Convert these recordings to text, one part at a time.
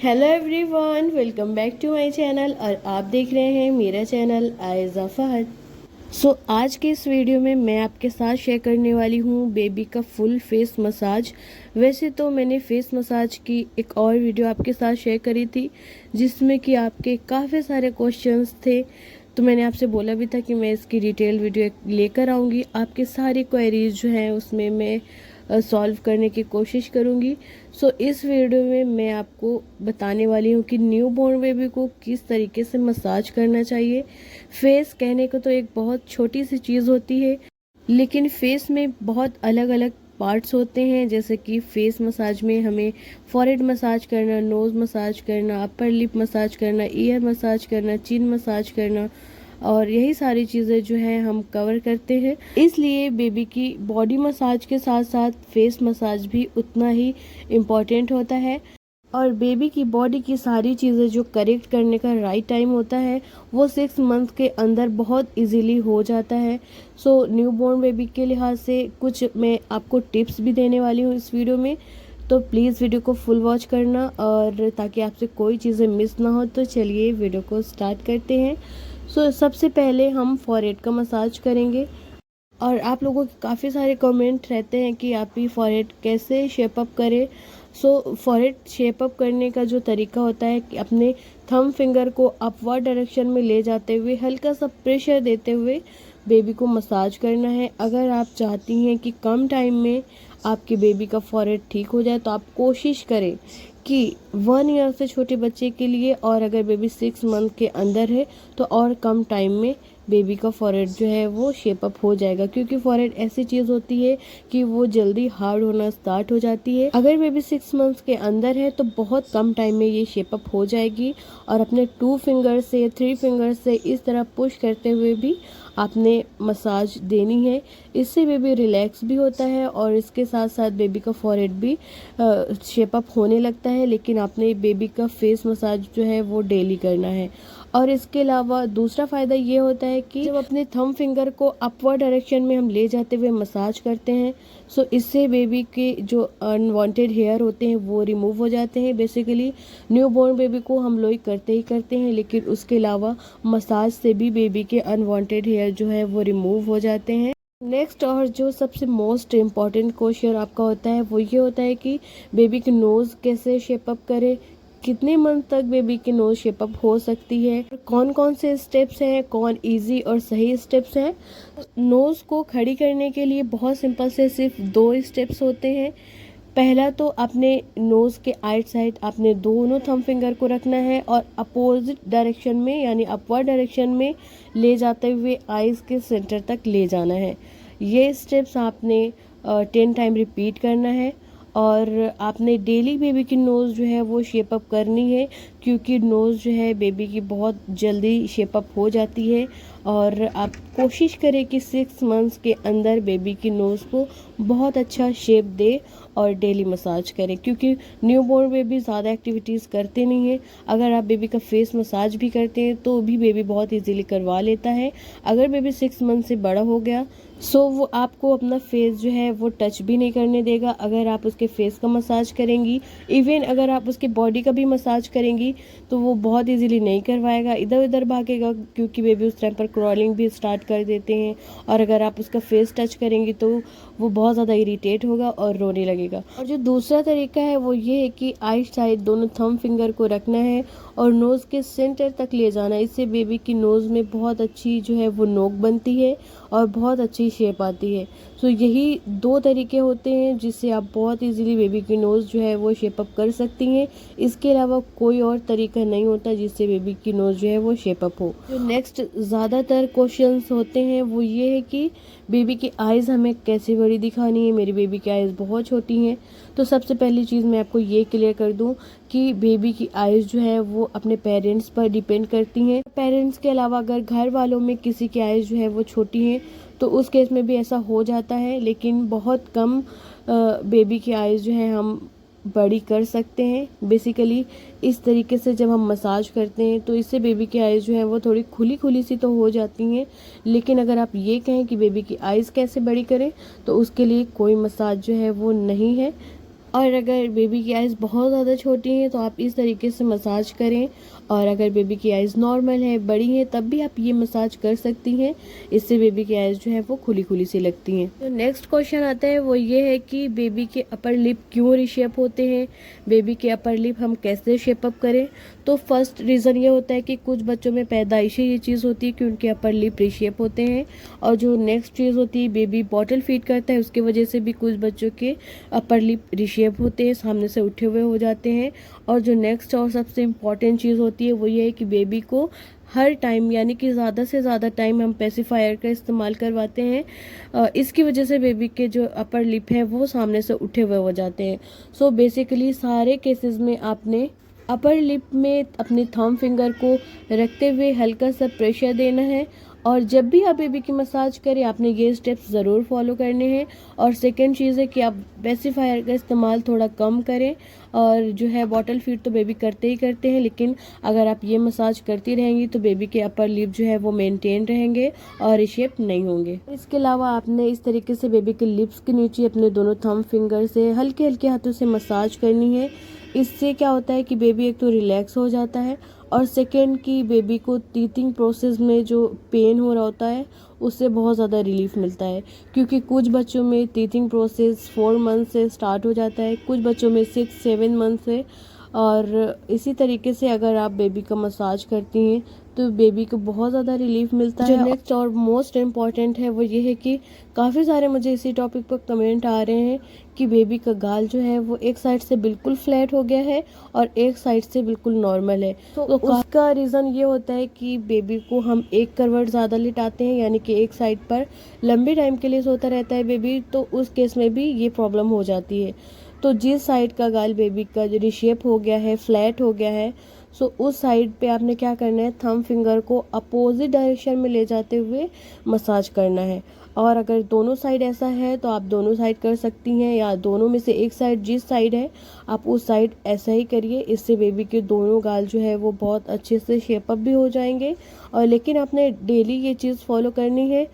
Hello everyone, welcome back to my channel और आप देख रहे हैं मेरा चैनल आयज़ा फहद। आज के इस वीडियो में मैं आपके साथ शेयर करने वाली हूँ बेबी का फुल फेस मसाज। वैसे तो मैंने फेस मसाज की एक और वीडियो आपके साथ शेयर करी थी जिसमें कि आपके काफ़ी सारे क्वेश्चंस थे, तो मैंने आपसे बोला भी था कि मैं इसकी डिटेल वीडियो लेकर आऊँगी। आपके सारी क्वेरीज जो हैं उसमें मैं सॉल्व करने की कोशिश करूँगी। इस वीडियो में मैं आपको बताने वाली हूँ कि न्यू बॉर्न बेबी को किस तरीके से मसाज करना चाहिए। फेस कहने को तो एक बहुत छोटी सी चीज़ होती है, लेकिन फेस में बहुत अलग अलग पार्ट्स होते हैं। जैसे कि फेस मसाज में हमें फॉरहेड मसाज करना, नोज़ मसाज करना, अपर लिप मसाज करना, ईयर मसाज करना, चिन मसाज करना, और यही सारी चीज़ें जो है हम कवर करते हैं। इसलिए बेबी की बॉडी मसाज के साथ साथ फेस मसाज भी उतना ही इम्पॉर्टेंट होता है। और बेबी की बॉडी की सारी चीज़ें जो करेक्ट करने का राइट टाइम होता है वो 6 मंथ के अंदर बहुत इजीली हो जाता है। न्यू बॉर्न बेबी के लिहाज से कुछ मैं आपको टिप्स भी देने वाली हूँ इस वीडियो में, तो प्लीज़ वीडियो को फुल वॉच करना और ताकि आपसे कोई चीज़ें मिस ना हो। तो चलिए वीडियो को स्टार्ट करते हैं। सबसे पहले हम फॉरहेड का मसाज करेंगे। और आप लोगों के काफ़ी सारे कमेंट रहते हैं कि आप ही फॉरहेड कैसे शेप अप करें। फॉरहेड शेप अप करने का जो तरीका होता है कि अपने थंब फिंगर को अपवर्ड डायरेक्शन में ले जाते हुए हल्का सा प्रेशर देते हुए बेबी को मसाज करना है। अगर आप चाहती हैं कि कम टाइम में आपके बेबी का फॉरहेड ठीक हो जाए तो आप कोशिश करें कि 1 ईयर से छोटे बच्चे के लिए, और अगर बेबी 6 मंथ के अंदर है तो और कम टाइम में बेबी का फॉरहेड जो है वो शेप अप हो जाएगा। क्योंकि फॉरहेड ऐसी चीज़ होती है कि वो जल्दी हार्ड होना स्टार्ट हो जाती है। अगर बेबी 6 मंथ्स के अंदर है तो बहुत कम टाइम में ये शेप अप हो जाएगी। और अपने 2 फिंगर से 3 फिंगर से इस तरह पुश करते हुए भी आपने मसाज देनी है। इससे बेबी रिलैक्स भी होता है और इसके साथ साथ बेबी का फॉरहेड भी शेप अप होने लगता है। लेकिन आपने बेबी का फेस मसाज जो है वो डेली करना है। और इसके अलावा दूसरा फ़ायदा ये होता है कि जब अपने थंब फिंगर को अपवर्ड डायरेक्शन में हम ले जाते हुए मसाज करते हैं इससे बेबी के जो अनवांटेड हेयर होते हैं वो रिमूव हो जाते हैं। बेसिकली न्यू बॉर्न बेबी को हम लोग करते ही करते हैं, लेकिन उसके अलावा मसाज से भी बेबी के अनवांटेड हेयर जो है वो रिमूव हो जाते हैं। नेक्स्ट और जो सबसे मोस्ट इम्पॉर्टेंट क्वेश्चन आपका होता है वो ये होता है कि बेबी की नोज़ कैसे शेप अप करें, कितने मंथ तक बेबी की नोज शेप अप हो सकती है, कौन कौन से स्टेप्स हैं, कौन इजी और सही स्टेप्स हैं। नोज को खड़ी करने के लिए बहुत सिंपल से सिर्फ 2 स्टेप्स होते हैं। पहला तो अपने नोज के आइट साइड आपने दोनों थंब फिंगर को रखना है और अपोजिट डायरेक्शन में यानी अपवर्ड डायरेक्शन में ले जाते हुए आईज के सेंटर तक ले जाना है। ये स्टेप्स आपने 10 टाइम रिपीट करना है। और आपने डेली बेबी की नोज़ जो है वो शेप अप करनी है, क्योंकि नोज़ जो है बेबी की बहुत जल्दी शेप अप हो जाती है। और आप कोशिश करें कि 6 मंथ्स के अंदर बेबी की नोज़ को बहुत अच्छा शेप दे और डेली मसाज करें, क्योंकि न्यू बॉर्न बेबी ज़्यादा एक्टिविटीज़ करते नहीं हैं। अगर आप बेबी का फेस मसाज भी करते हैं तो भी बेबी बहुत इजीली करवा लेता है। अगर बेबी 6 मंथ से बड़ा हो गया वो आपको अपना फेस जो है वो टच भी नहीं करने देगा अगर आप उसके फेस का मसाज करेंगी। इवन अगर आप उसके बॉडी का भी मसाज करेंगी तो वो बहुत इजीली नहीं करवाएगा, इधर उधर भागेगा, क्योंकि बेबी उस टाइम पर क्रॉलिंग भी स्टार्ट कर देते हैं। और अगर आप उसका फेस टच करेंगी तो वो बहुत ज़्यादा इरिटेट होगा और रोने लगेगा। और जो दूसरा तरीका है वो ये है कि आइट साइड दोनों थंब फिंगर को रखना है और नोज़ के सेंटर तक ले जाना है। इससे बेबी की नोज़ में बहुत अच्छी जो है वो नोक बनती है और बहुत अच्छी शेप आती है। यही 2 तरीके होते हैं जिससे आप बहुत इजीली बेबी की नोज़ जो है वो शेप अप कर सकती हैं। इसके अलावा कोई और तरीका नहीं होता जिससे बेबी की नोज़ जो है वो शेप अप हो। जो नेक्स्ट ज़्यादातर क्वेश्चंस होते हैं वो ये है कि बेबी की आइज़ हमें कैसे बड़ी दिखानी है, मेरी बेबी की आइज़ बहुत छोटी हैं। तो सबसे पहली चीज़ मैं आपको ये क्लियर कर दूं कि बेबी की आइज़ जो है वो अपने पेरेंट्स पर डिपेंड करती हैं। पेरेंट्स के अलावा अगर घर वालों में किसी की आइज़ जो है वो छोटी हैं तो उस केस में भी ऐसा हो जाता है, लेकिन बहुत कम बेबी की आइज़ जो है हम बड़ी कर सकते हैं। बेसिकली इस तरीके से जब हम मसाज करते हैं तो इससे बेबी की आइज़ जो है वो थोड़ी खुली खुली सी तो हो जाती हैं। लेकिन अगर आप ये कहें कि बेबी की आइज़ कैसे बड़ी करें तो उसके लिए कोई मसाज जो है वो नहीं है। और अगर बेबी की आइज़ बहुत ज़्यादा छोटी हैं तो आप इस तरीके से मसाज करें, और अगर बेबी की आइज़ नॉर्मल है, बड़ी हैं, तब भी आप ये मसाज कर सकती हैं। इससे बेबी की आइज़ जो है वो खुली खुली सी लगती हैं। तो नेक्स्ट क्वेश्चन आता है, वो ये है कि बेबी के अपर लिप क्यों रिशेप होते हैं, बेबी के अपर लिप हम कैसे शेप अप करें। तो फर्स्ट रीज़न ये होता है कि कुछ बच्चों में पैदाइशी ये चीज़ होती है कि उनके अपर लिप रिशेप होते हैं, और जो नेक्स्ट चीज़ होती है, बेबी बॉटल फीड करता है, उसकी वजह से भी कुछ बच्चों के अपर लिप रिशेप होते हैं, सामने से उठे हुए हो जाते हैं। और जो नेक्स्ट और सबसे इम्पॉर्टेंट चीज़ होती है वो ये है कि बेबी को हर टाइम, यानी कि ज़्यादा से ज़्यादा टाइम हम पेसिफायर का इस्तेमाल करवाते हैं। इसकी वजह से बेबी के जो अपर लिप है वो सामने से उठे हुए हो जाते हैं। सो बेसिकली सारे केसेस में आपने अपर लिप में अपने थंब फिंगर को रखते हुए हल्का सा प्रेशर देना है, और जब भी आप बेबी की मसाज करें आपने ये स्टेप्स ज़रूर फॉलो करने हैं। और सेकंड चीज़ है कि आप पेसिफायर का इस्तेमाल थोड़ा कम करें, और जो है बॉटल फीड तो बेबी करते ही करते हैं, लेकिन अगर आप ये मसाज करती रहेंगी तो बेबी के अपर लिप जो है वो मेंटेन रहेंगे और रिशेप नहीं होंगे। इसके अलावा आपने इस तरीके से बेबी के लिप्स के नीचे अपने दोनों थंब फिंगर से हल्के हल्के हाथों से मसाज करनी है। इससे क्या होता है कि बेबी एक तो रिलैक्स हो जाता है, और सेकेंड कि बेबी को टीथिंग प्रोसेस में जो पेन हो रहा होता है उससे बहुत ज़्यादा रिलीफ मिलता है। क्योंकि कुछ बच्चों में टीथिंग प्रोसेस 4 मंथ से स्टार्ट हो जाता है, कुछ बच्चों में 6-7 मंथ से। और इसी तरीके से अगर आप बेबी का मसाज करती हैं तो बेबी को बहुत ज़्यादा रिलीफ मिलता है। जो नेक्स्ट और मोस्ट इम्पॉर्टेंट है वो ये है कि काफ़ी सारे मुझे इसी टॉपिक पर कमेंट आ रहे हैं कि बेबी का गाल जो है वो एक साइड से बिल्कुल फ्लैट हो गया है और एक साइड से बिल्कुल नॉर्मल है। तो उसका रीज़न ये होता है कि बेबी को हम एक करवट ज़्यादा लिटाते हैं, यानी कि एक साइड पर लंबे टाइम के लिए सोता रहता है बेबी, तो उस केस में भी ये प्रॉब्लम हो जाती है। तो जिस साइड का गाल बेबी का जो रिशेप हो गया है, फ्लैट हो गया है, सो उस साइड पे आपने क्या करना है, थंब फिंगर को अपोजिट डायरेक्शन में ले जाते हुए मसाज करना है। और अगर दोनों साइड ऐसा है तो आप दोनों साइड कर सकती हैं, या दोनों में से एक साइड जिस साइड है आप उस साइड ऐसा ही करिए। इससे बेबी के दोनों गाल जो है वो बहुत अच्छे से शेप अप भी हो जाएंगे। और लेकिन आपने डेली ये चीज़ फॉलो करनी है।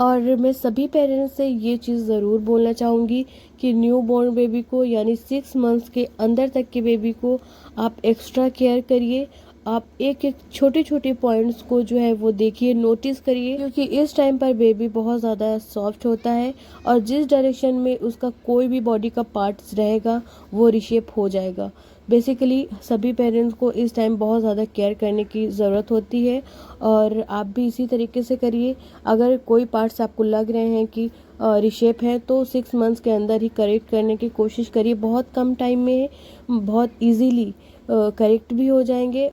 और मैं सभी पेरेंट्स से ये चीज़ ज़रूर बोलना चाहूँगी कि न्यू बॉर्न बेबी को, यानी 6 मंथ्स के अंदर तक के बेबी को आप एक्स्ट्रा केयर करिए। आप एक एक छोटे छोटे पॉइंट्स को जो है वो देखिए, नोटिस करिए, क्योंकि इस टाइम पर बेबी बहुत ज़्यादा सॉफ्ट होता है, और जिस डायरेक्शन में उसका कोई भी बॉडी का पार्ट्स रहेगा वो रिशेप हो जाएगा। बेसिकली सभी पेरेंट्स को इस टाइम बहुत ज़्यादा केयर करने की ज़रूरत होती है, और आप भी इसी तरीके से करिए। अगर कोई पार्ट्स आपको लग रहे हैं कि रिशेप है तो 6 मंथ्स के अंदर ही करेक्ट करने की कोशिश करिए। बहुत कम टाइम में बहुत इजीली करेक्ट भी हो जाएंगे।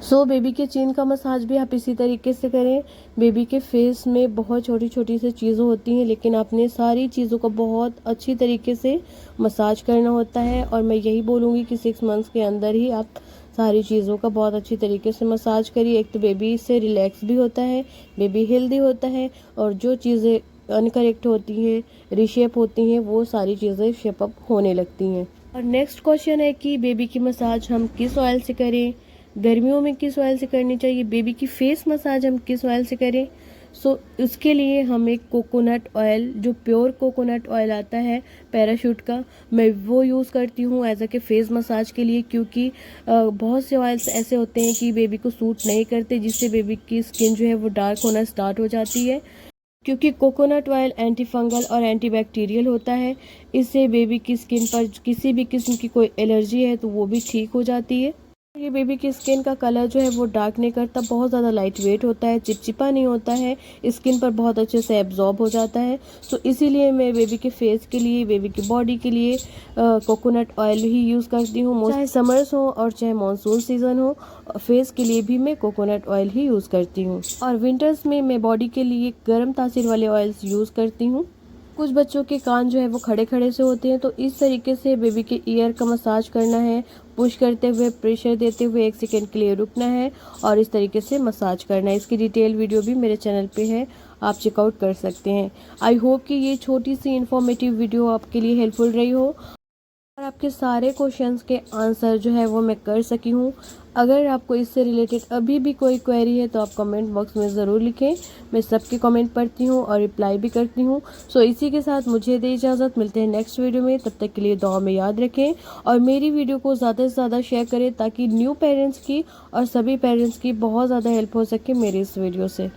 सो बेबी के चिन का मसाज भी आप इसी तरीके से करें। बेबी के फेस में बहुत छोटी छोटी सी चीज़ें होती हैं, लेकिन आपने सारी चीज़ों का बहुत अच्छी तरीके से मसाज करना होता है। और मैं यही बोलूँगी कि 6 मंथ्स के अंदर ही आप सारी चीज़ों का बहुत अच्छी तरीके से मसाज करिए। एक तो बेबी से रिलैक्स भी होता है, बेबी हेल्दी होता है, और जो चीज़ें अनकरेक्ट होती हैं, रिशेप होती हैं, वो सारी चीज़ें शेप अप होने लगती हैं। और नेक्स्ट क्वेश्चन है कि बेबी की मसाज हम किस ऑयल से करें, गर्मियों में किस ऑयल से करनी चाहिए, बेबी की फेस मसाज हम किस ऑयल से करें। सो उसके लिए हम एक कोकोनट ऑयल, जो प्योर कोकोनट ऑयल आता है पैराशूट का, मैं वो यूज़ करती हूँ एज के फेस मसाज के लिए। क्योंकि बहुत से ऑयल्स ऐसे होते हैं कि बेबी को सूट नहीं करते, जिससे बेबी की स्किन जो है वो डार्क होना स्टार्ट हो जाती है। क्योंकि कोकोनट ऑयल एंटी फंगल और एंटीबैक्टीरियल होता है, इससे बेबी की स्किन पर किसी भी किस्म की कोई एलर्जी है तो वो भी ठीक हो जाती है। ये बेबी की स्किन का कलर जो है वो डार्क नहीं करता, बहुत ज़्यादा लाइट वेट होता है, चिपचिपा नहीं होता है, स्किन पर बहुत अच्छे से एब्जॉर्ब हो जाता है। सो इसीलिए मैं बेबी के फेस के लिए, बेबी की बॉडी के लिए कोकोनट ऑयल ही यूज़ करती हूँ। चाहे समर्स हो और चाहे मानसून सीज़न हो, फेस के लिए भी मैं कोकोनट ऑयल ही यूज़ करती हूँ। और विंटर्स में मैं बॉडी के लिए गर्म तासीर वाले ऑयल्स यूज़ करती हूँ। कुछ बच्चों के कान जो है वो खड़े खड़े से होते हैं, तो इस तरीके से बेबी के ईयर का मसाज करना है। पुश करते हुए, प्रेशर देते हुए 1 सेकेंड के लिए रुकना है और इस तरीके से मसाज करना है। इसकी डिटेल वीडियो भी मेरे चैनल पे है, आप चेकआउट कर सकते हैं। आई होप कि ये छोटी सी इन्फॉर्मेटिव वीडियो आपके लिए हेल्पफुल रही हो। और आपके सारे क्वेश्चंस के आंसर जो है वो मैं कर सकी हूँ। अगर आपको इससे रिलेटेड अभी भी कोई क्वेरी है तो आप कमेंट बॉक्स में ज़रूर लिखें। मैं सबके कमेंट पढ़ती हूँ और रिप्लाई भी करती हूँ। सो इसी के साथ मुझे दे इजाज़त, मिलते हैं नेक्स्ट वीडियो में। तब तक के लिए दुआ में याद रखें और मेरी वीडियो को ज़्यादा से ज़्यादा शेयर करें ताकि न्यू पेरेंट्स की और सभी पेरेंट्स की बहुत ज़्यादा हेल्प हो सके मेरी इस वीडियो से।